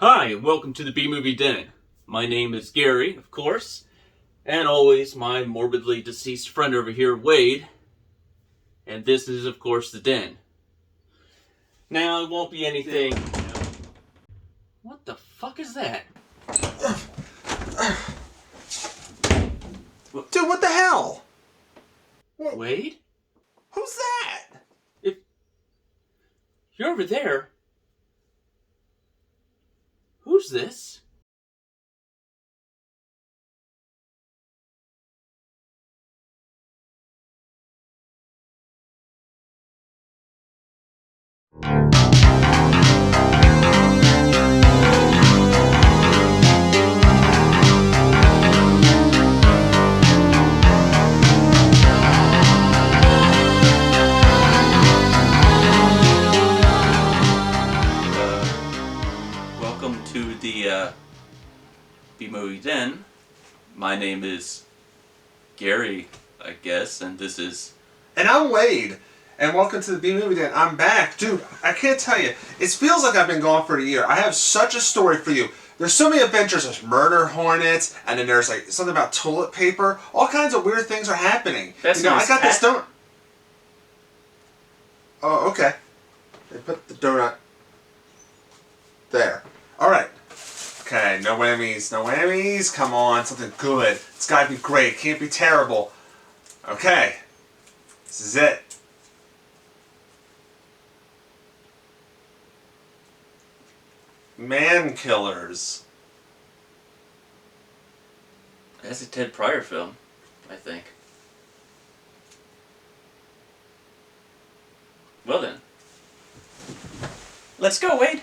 Hi, and welcome to the B-Movie Den. My name is Gary, of course, and always my morbidly deceased friend over here, Wade. And this is, of course, the Den. Now, it won't be anything... What the fuck is that? Dude, what the hell? Wade? Who's that? If you're over there, who's this? Welcome to the B-Movie Den. My name is Gary, I guess, and this is... And I'm Wade, and welcome to the B-Movie Den. I'm back. Dude, I can't tell you. It feels like I've been gone for a year. I have such a story for you. There's so many adventures. There's murder hornets, and then there's like something about toilet paper. All kinds of weird things are happening. That's you know, nice. I got this donut. Oh, okay. They put the donut there. Alright. Okay, no whammies, no whammies. Come on, something good. It's gotta be great. It can't be terrible. Okay. This is it. Mankillers. That's a Ted Pryor film, I think. Well then. Let's go, Wade!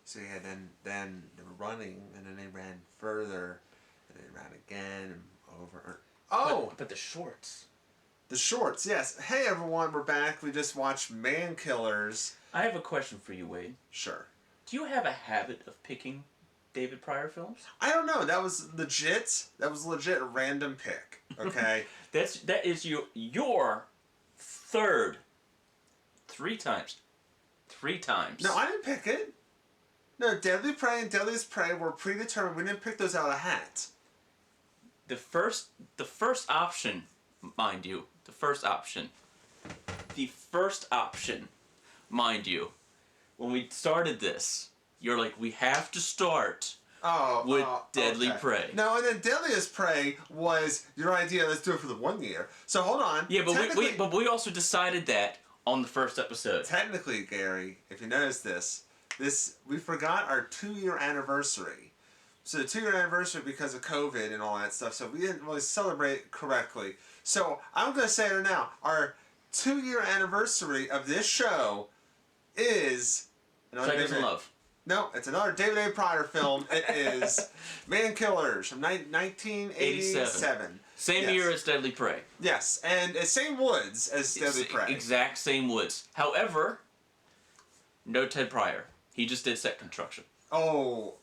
So yeah, then they were running, and then they ran further, and they ran again, and over. Oh! But the shorts. The shorts, yes. Hey everyone, we're back. We just watched Mankillers. I have a question for you, Wade. Sure. Do you have a habit of picking David Pryor films? I don't know. That was legit. That was legit a random pick. Okay. That is your third. Three times. No, I didn't pick it. No, Deadly Prey and Deadliest Prey were predetermined. We didn't pick those out of a hat. The first option, mind you. The first option, mind you. When we started this, you're like, we have to start with Deadly Prey. No, and then Deadliest Prey was your idea. Let's do it for the 1 year. So hold on. Yeah, but we also decided that on the first episode. Technically, Gary, if you notice this we forgot our 2-year anniversary. So the 2-year anniversary because of COVID and all that stuff. So we didn't really celebrate correctly. So I'm going to say it now. Our 2-year anniversary of this show is Seconds in Love. No, it's another David A. Pryor film. It is Mankillers from 1987. Same year as Deadly Prey. Yes, and same woods as Deadly Prey. Exact same woods. However, no Ted Pryor. He just did set construction. Oh,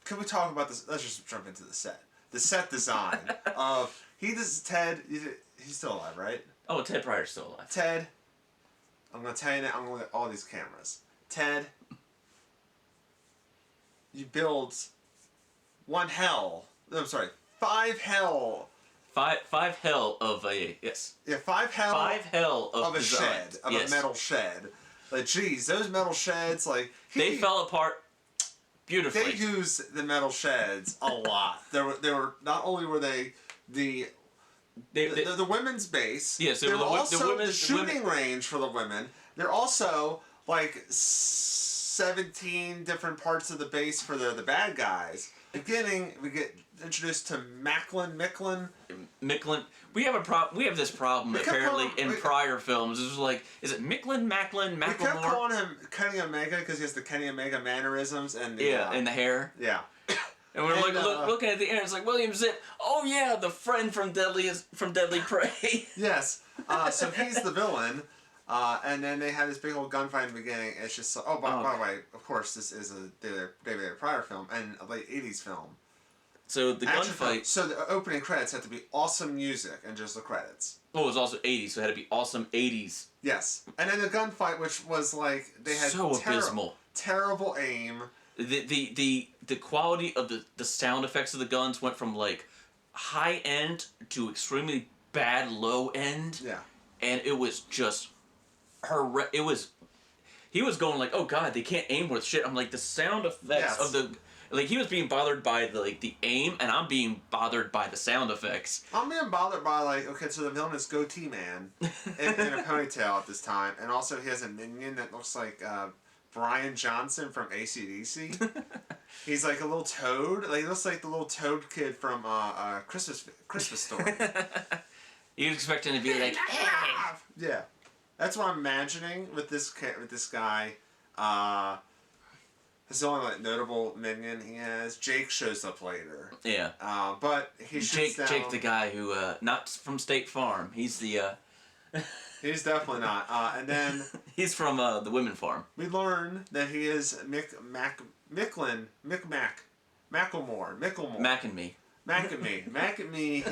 can we talk about this? Let's just jump into the set. The set design of he's still alive, right? Oh, Ted Pryor's still alive. Ted, I'm gonna tell you now. I'm gonna look at all these cameras. Ted, you build five hell. Five hell of a yes. Yeah, five hell of a design. shed of a metal shed. Like, geez, those metal sheds, like they fell apart beautifully. They used the metal sheds a lot. They were not only were they the women's base. Yes, they were also the shooting range for the women. They're also like 17 different parts of the base for the bad guys. Beginning, we get introduced to Micklin. We have this problem apparently in Pryor films. It's like, is it Micklin? We kept calling him Kenny Omega because he has the Kenny Omega mannerisms and and the hair. Yeah. And we're looking at the end. It's like William Zipp. Oh yeah, the friend from Deadly Prey. Yes. So he's the villain. And then they had this big old gunfight in the beginning. It's just by the way, of course, this is a David A. Pryor film and a late '80s film. So the gunfight. So the opening credits have to be awesome music and just the credits. Well, it was also 80s, so it had to be awesome 80s. Yes. And then the gunfight, which was like they had so abysmal. Terrible aim. The quality of the sound effects of the guns went from like high end to extremely bad low end. Yeah. And it was just he was going like, oh god, they can't aim worth shit. I'm like, the sound effects of the, like, he was being bothered by the aim, and I'm being bothered by the sound effects. I'm being bothered by, like, okay, so the villain is Goatee Man in a ponytail at this time, and also he has a minion that looks like Brian Johnson from AC/DC. He's like a little toad. Like, he looks like the little toad kid from Christmas Story. You're expecting to be like, hey! Yeah. That's what I'm imagining with this guy. His only like notable minion he has. Jake shows up later. Yeah. But he shoots down. Jake, the guy who not from State Farm. He's the. He's definitely not. And then he's from the Women Farm. We learn that he is Macklemore. Mac and me.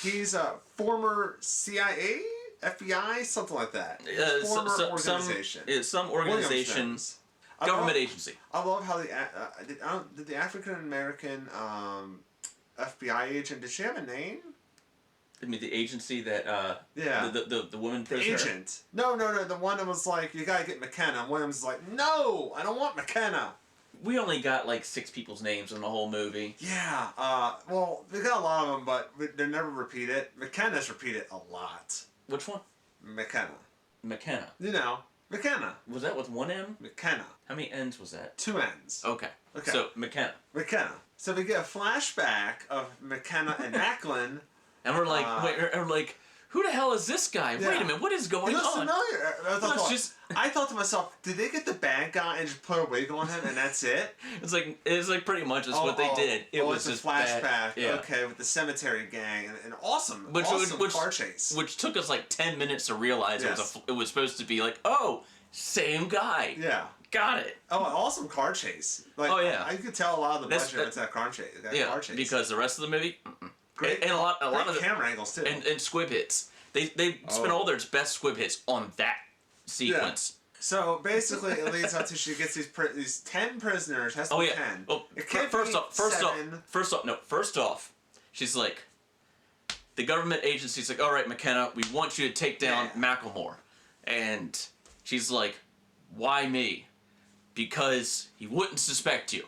He's a former CIA, FBI, something like that. Former organization. Some organization. Government agency. I love how did the African American FBI agent, did she have a name? I mean, the agency that yeah, the woman prisoner. Agent. No, the one that was like, you gotta get McKenna. And Williams was like, no, I don't want McKenna. We only got like 6 people's names in the whole movie. Yeah, well, we got a lot of them, but they're never repeated. McKenna's repeated a lot. Which one? McKenna. You know, McKenna. Was that with 1 M? McKenna. How many N's was that? 2 N's. Okay. So, McKenna. So we get a flashback of McKenna and Ackland. And we're like, who the hell is this guy? Yeah. Wait a minute, what is going on? Familiar. I thought to myself, did they get the bad guy and just put a wig on him and that's it? It's like pretty much just what they did. It was just a flashback. Bad, yeah. Okay, with the cemetery gang and awesome car chase. Which took us like 10 minutes to realize it was supposed to be like, oh, same guy. Yeah. Got it. Oh, an awesome car chase. Like, oh yeah. I could tell a lot of the budget into that car chase. Car chase. Because the rest of the movie, great, and a lot of the camera angles too, and squib hits. They spent all their best squib hits on that sequence. Yeah. So basically, it leads up to she gets these 10 prisoners. Has to be 10. Well, first off, she's like, the government agency's like, all right, McKenna, we want you to take down Macklemore, and she's like, why me? Because he wouldn't suspect you.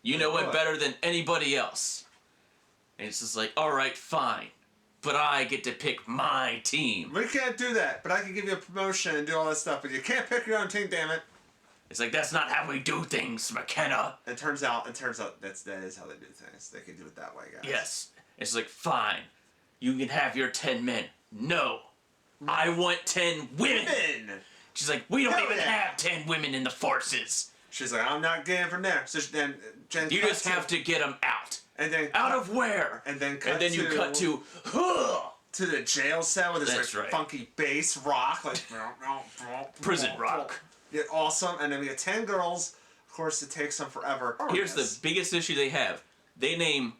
You know it better than anybody else. And it's just like, all right, fine. But I get to pick my team. We can't do that, but I can give you a promotion and do all that stuff, but you can't pick your own team, damn it. It's like, that's not how we do things, McKenna. It turns out that is how they do things. They can do it that way, guys. Yes. It's like, fine. You can have your 10 men. No. I want 10 women. She's like, we don't even have 10 women in the forces. She's like, I'm not getting from there. So then Jen you just have to get them out. And then out of where? And then you cut to the jail cell with this funky bass rock, like prison rock. Yeah, awesome. And then we get 10 girls. Of course, it takes them forever. Here's the biggest issue they have. They name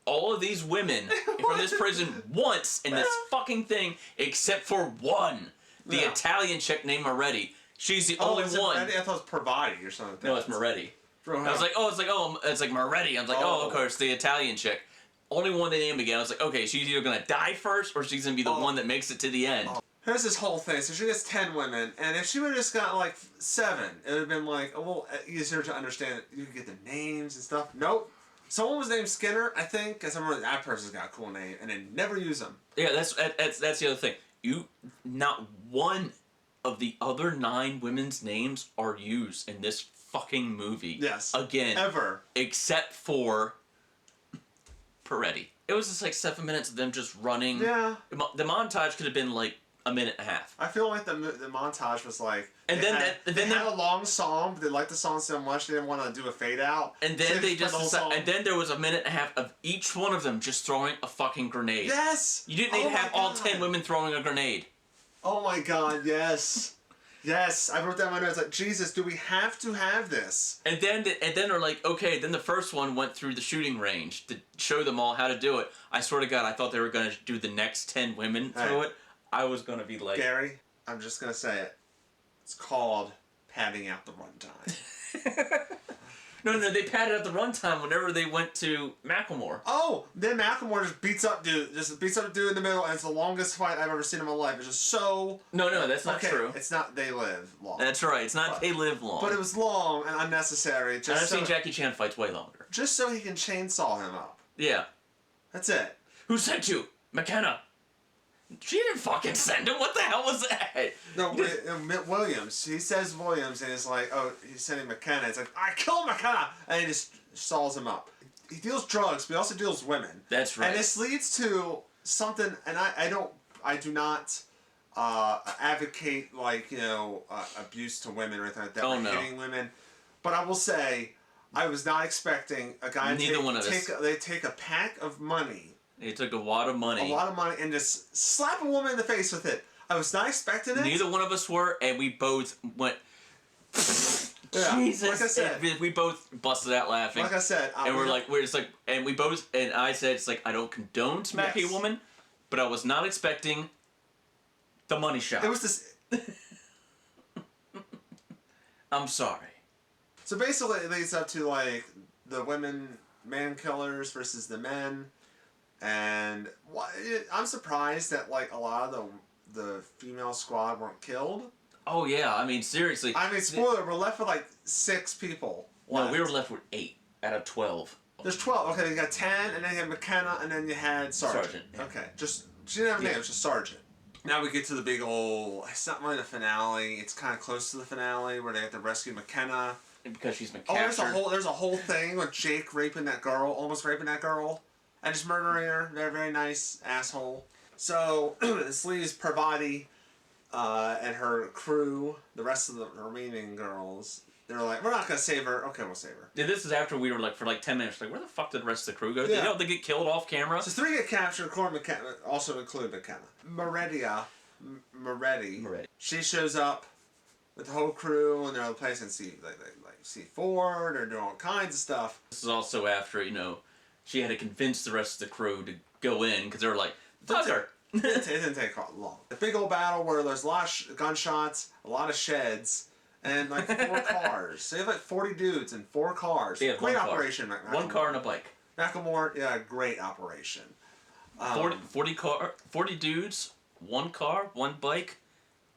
all of these women from this prison once in this fucking thing, except for one. The Italian chick named Moretti. She's the only one. I thought it was Pravati or something. No, it's Moretti. I was like, it's like Moretti. I was like, of course, the Italian chick. Only one they named again. I was like, okay, she's either gonna die first or she's gonna be the one that makes it to the end. Here's this whole thing. So she gets 10 women, and if she would have just got like 7, it would have been like a little easier to understand. You could get the names and stuff. Nope. Someone was named Skinner, I think, because I remember that person's got a cool name, and they never use them. Yeah, that's the other thing. Not one of the other 9 women's names are used in this fucking movie. Yes. Again. Ever. Except for Peretti. It was just like 7 minutes of them just running. Yeah. The montage could have been like a minute and a half. I feel like the montage was like... And they had a long song, but they liked the song so much they didn't want to do a fade out. And then and then there was a minute and a half of each one of them just throwing a fucking grenade. Yes! You didn't need to have all 10 women throwing a grenade. Oh my god, yes. Yes, I wrote down my notes like, Jesus, do we have to have this? And then they're like, okay. Then the first one went through the shooting range to show them all how to do it. I swear to God, I thought they were gonna do the next 10 women through it. I was gonna be like, Gary, I'm just gonna say it. It's called padding out the runtime. no, they padded out the runtime whenever they went to Macklemore. Oh, then Macklemore just beats up dude in the middle, and it's the longest fight I've ever seen in my life. It's just so... No, that's not true. It's not They Live long. That's right. It's not They Live long. But it was long and unnecessary. And I've seen Jackie Chan fights way longer. Just so he can chainsaw him up. Yeah. That's it. Who sent you? McKenna. She didn't fucking send him. What the hell was that? No, Williams. He says Williams, and it's like, oh, he's sending McKenna. It's like, I killed McKenna! And he just saws him up. He deals drugs, but he also deals women. That's right. And this leads to something, and I do not advocate, like, abuse to women or anything like that. Oh, no. Hitting women. But I will say, I was not expecting a guy they take a pack of money. They took a wad of money. And just slap a woman in the face with it. I was not expecting it. Neither one of us were, and we both went... Yeah, Jesus! like I said, we both busted out laughing. Like I said, and we're just like, and we both, and I said, it's like, I don't condone smacking a woman, but I was not expecting the money shot. It was this. I'm sorry. So basically, it leads up to like the women Mankillers versus the men, and I'm surprised that like a lot of the female squad weren't killed. Oh yeah, I mean seriously. I mean, spoiler, we're left with like 6 people. Well, we were left with 8 out of 12. There's 12. Okay, you got 10, and then you had McKenna, and then you had Sergeant. Yeah. Okay, she didn't have a name. It was just Sergeant. Now we get to the big old. It's not really the finale. It's kind of close to the finale where they have to rescue McKenna. Because she's been captured. captured. There's a whole thing with Jake almost raping that girl, and just murdering her. They're a very nice asshole. So this leaves Parvati and her crew, the rest of the remaining girls. They're like, we're not gonna save her. Okay, we'll save her. Yeah, this is after we were like for like 10 minutes. Like, where the fuck did the rest of the crew go? Yeah. They get killed off camera. So 3 get captured. Also include McKenna. Moretti. She shows up with the whole crew, and they're all place and see C4. They're doing all kinds of stuff. This is also after she had to convince the rest of the crew to go in because they were like, fuck her. It didn't take long. The big old battle where there's a lot of gunshots, a lot of sheds, and like 4 cars. So you have like 40 dudes and 4 cars. Yeah, great operation. One car and a bike. Macklemore, yeah, great operation. 40 dudes, 1 car, 1 bike,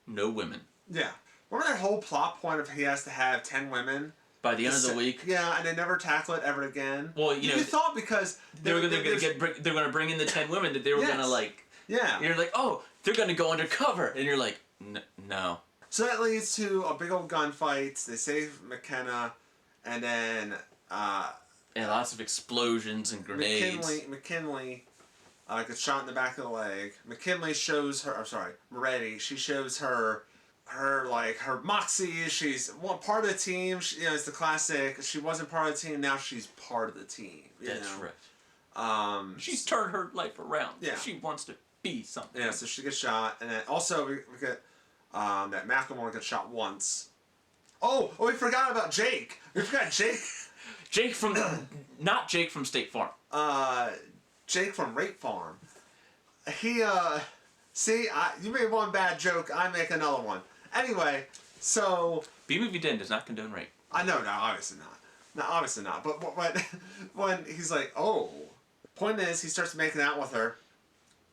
no women. Yeah. Remember that whole plot point of he has to have 10 women? By the end of the week. Yeah, and they never tackle it ever again. Well, you thought because they're going to bring in the 10 women that they were going to like. Yeah. You're like, oh, they're going to go undercover, and you're like, no. So that leads to a big old gunfight. They save McKenna, and then and lots of explosions and grenades. McKinley gets shot in the back of the leg. McKinley shows her. I'm sorry, Moretti. She shows her moxie. She's part of the team. It's the classic. She wasn't part of the team. Now she's part of the team. That's right. She's turned her life around. Yeah. She wants to be something. Yeah. So she gets shot, and then also we get that Macklemore gets shot once. Oh, we forgot about Jake. We forgot Jake. Jake from not Jake from State Farm. Jake from Rape Farm. He see, you made one bad joke, I make another one. Anyway, so B-Movie Den does not condone rape. I know, no, obviously not. No, obviously not. But when he's like, oh, point is, he starts making out with her,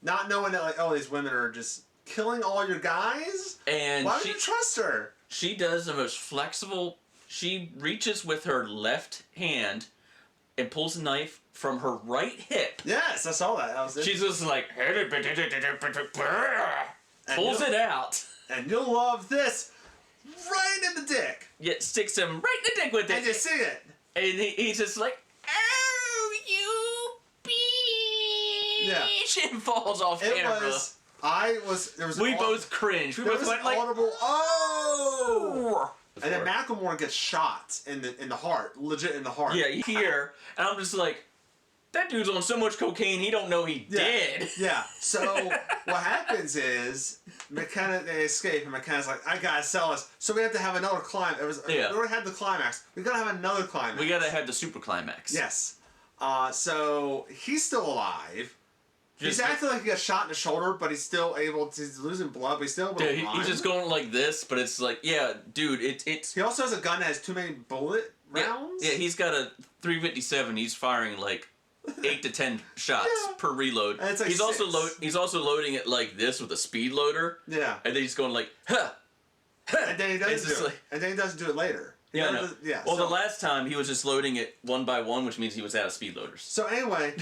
not knowing that like, oh, these women are just killing all your guys. And why would you trust her? She does the most flexible. She reaches with her left hand and pulls a knife from her right hip. Yes, I saw that. She's just like pulls it out. And you'll love this. Right in the dick. Yeah, sticks him right in the dick with it. And you see it. And he's just like, oh, you bitch. Yeah. And falls off camera. We both cringed. We both went like, audible, oh! And then Macklemore gets shot in the heart, legit in the heart. Yeah, here, and I'm just like, that dude's on so much cocaine he don't know he dead. Yeah. So what happens is McKenna, they escape, and McKenna's like, I gotta sell this. So we have to have another climax. We already had the climax. We gotta have another climax. We gotta have the super climax. Yes. So he's still alive. He's acting like he got shot in the shoulder, but he's still able to. He's losing blood, but he's still able to run. He's just going like this, but it's like, yeah, dude, it's. He also has a gun that has too many bullet rounds. Yeah, he's got a 357. He's firing like 8 to 10 shots per reload. And it's like he's also loading it like this with a speed loader. Yeah. And then he's going like, huh. And then he doesn't do it. Like, and then he doesn't do it later. Yeah, no. Well, the last time he was just loading it one by one, which means he was out of speed loaders. So anyway,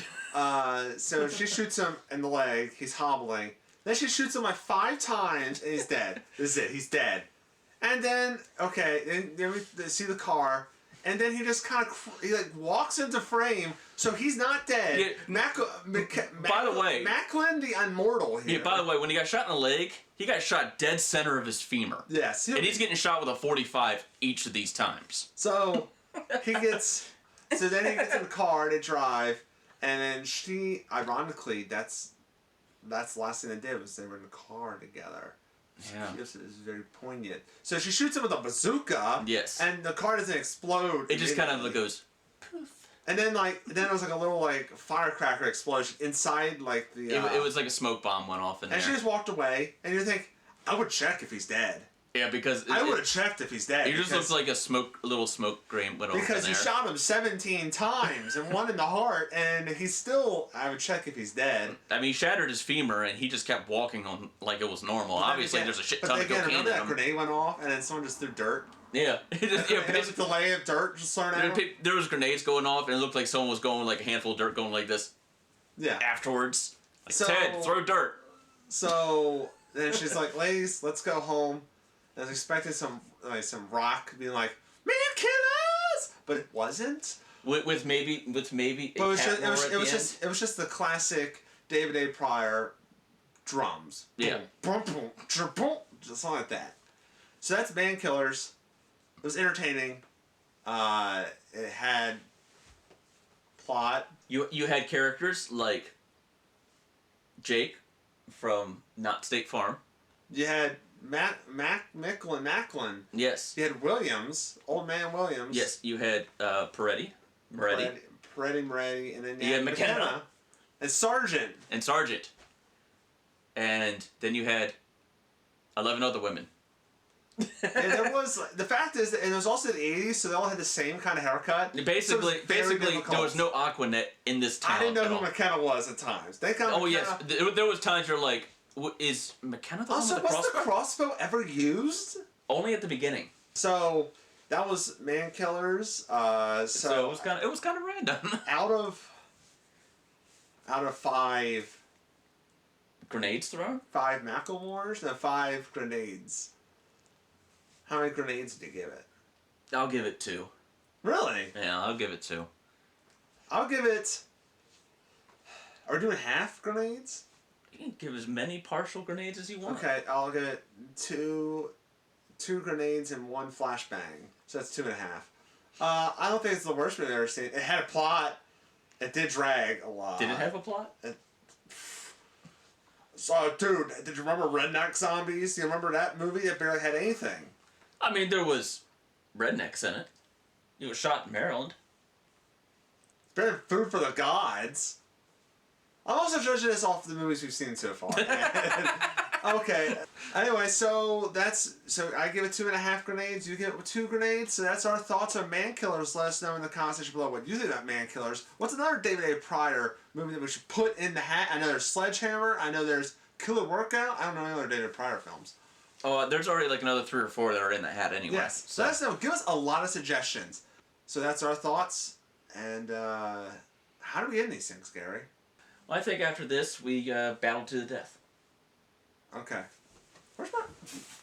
so she shoots him in the leg. He's hobbling. Then she shoots him like 5 times, and he's dead. This is it. He's dead. And then then we see the car, and then he just kind of he like walks into frame. So he's not dead. Yeah. By the way, Macklin the Immortal here. Yeah. By the way, when he got shot in the leg, he got shot dead center of his femur. Yes. And he's getting shot with a 45 each of these times. So he gets. So then he gets in the car. They drive, and then she, ironically, that's the last thing they did was they were in the car together. Yeah. This is very poignant. So she shoots him with a bazooka. Yes. And the car doesn't explode. It just kind of goes. Poof. And then it was like a little like firecracker explosion inside like the. It was like a smoke bomb went off in there. And she just walked away, and you think, I would check if he's dead. Yeah, because I would have checked if he's dead. He just looks like a little smoke grain went off in there. Because he shot him 17 times and one in the heart, and he's still. I would check if he's dead. I mean, he shattered his femur, and he just kept walking on like it was normal. Obviously, there's a shit ton of cocaine remember in that him. Grenade went off, and then someone just threw dirt. Yeah, basically the delay of dirt just thrown at him. There was grenades going off, and it looked like someone was going like a handful of dirt going like this. Yeah. Afterwards, like, Ted, throw dirt. So then she's like, "Ladies, let's go home." I was expecting some rock being like, "Mankillers," but it wasn't. With maybe. But it was just the classic David A. Pryor drums. Yeah. Boom, boom, boom, boom, just something like that. So that's Mankillers. It was entertaining. It had plot. You had characters like Jake from Not State Farm. You had Macklin. Yes. You had Williams, Old Man Williams. Yes, you had Moretti, and then you had McKenna. And Sergeant. And then you had 11 other women. And there was the fact is that, and it was also the 80s, so they all had the same kind of haircut. Basically, there was no Aquanet in this town. I didn't know who McKenna was at times. Yes, there was times you're like, is McKenna the one with the crossbow? Was the crossbow ever used? Only at the beginning. So that was Mankillers. So it was kind of random. out of 5 grenades thrown. 5 Macklemores, no 5 grenades. How many grenades did you give it? I'll give it 2. Really? Yeah, I'll give it 2. I'll give it. Are we doing half grenades? You can give as many partial grenades as you want. Okay, I'll give it 2 grenades and 1 flashbang. So that's 2.5. I don't think it's the worst movie I've ever seen. It had a plot. It did drag a lot. Did it have a plot? So, dude, did you remember Redneck Zombies? Do you remember that movie? It barely had anything. I mean, there was rednecks in it. It was shot in Maryland. It's better than Food for the Gods. I'm also judging this off the movies we've seen so far. Okay. Anyway, so I give it 2.5 grenades. You give it 2 grenades. So that's our thoughts on Mankillers. Let us know in the comments section below what you think about Mankillers. What's another David A. Pryor movie that we should put in the hat? I know there's Sledgehammer. I know there's Killer Workout. I don't know any other David Pryor films. Oh, there's already like another 3 or 4 that are in the hat anyway. Yes. So let us know. Give us a lot of suggestions. So that's our thoughts. And how do we end these things, Gary? Well, I think after this, we battle to the death. Okay. Where's my...